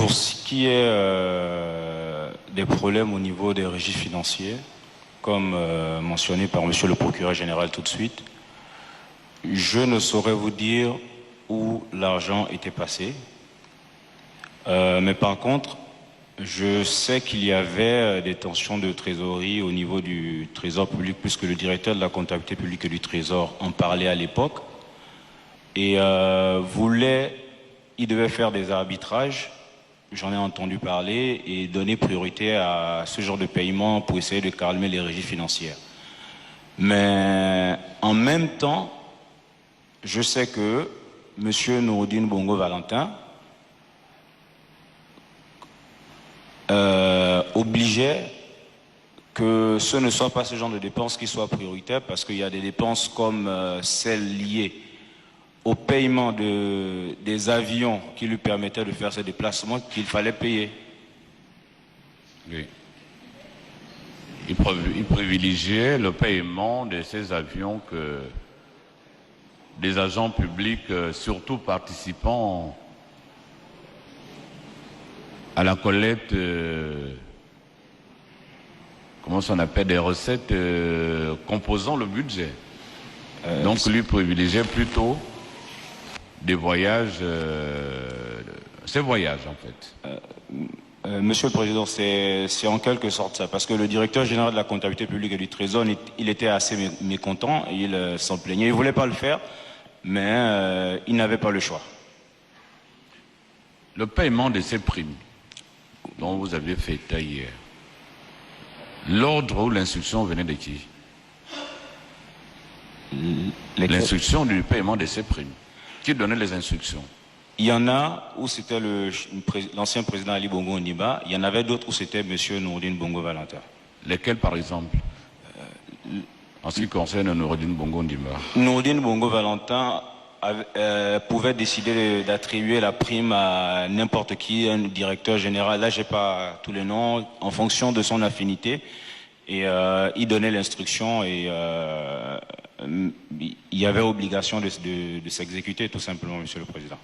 Pour ce qui est des problèmes au niveau des registres financiers, comme mentionné par monsieur le procureur général tout de suite, je ne saurais vous dire où l'argent était passé. Mais par contre, je sais qu'il y avait des tensions de trésorerie au niveau du Trésor public, puisque le directeur de la comptabilité publique et du Trésor en parlait à l'époque, et il devait faire des arbitrages, j'en ai entendu parler, et donner priorité à ce genre de paiement pour essayer de calmer les régies financières. Mais en même temps, je sais que M. Nouroudine Bongo Valentin obligeait que ce ne soit pas ce genre de dépenses qui soient prioritaires, parce qu'il y a des dépenses comme celles liées au paiement des avions qui lui permettaient de faire ces déplacements qu'il fallait payer. Oui. Il privilégiait le paiement de ces avions que des agents publics, surtout participant à la collecte, comment ça appelle, des recettes composant le budget. Donc lui privilégiait plutôt des voyages, ces voyages en fait. Monsieur le Président, c'est en quelque sorte ça, parce que le directeur général de la comptabilité publique et du Trésor, il était assez mécontent, et il s'en plaignait. Il ne voulait pas le faire, mais il n'avait pas le choix. Le paiement de ces primes dont vous aviez fait état hier, l'ordre ou l'instruction venait de qui? L'instruction du paiement de ces primes. Qui donnait les instructions? Il y en a où c'était l'ancien président Ali Bongo Ondimba, il y en avait d'autres où c'était M. Nouroudine Bongo Valentin. Lesquels par exemple? En ce qui concerne Nouroudine Bongo Ondimba. Nouroudine Bongo Valentin pouvait décider d'attribuer la prime à n'importe qui, un directeur général. Là, j'ai pas tous les noms, en fonction de son affinité. Et il donnait l'instruction et il y avait obligation de s'exécuter, tout simplement, Monsieur le Président.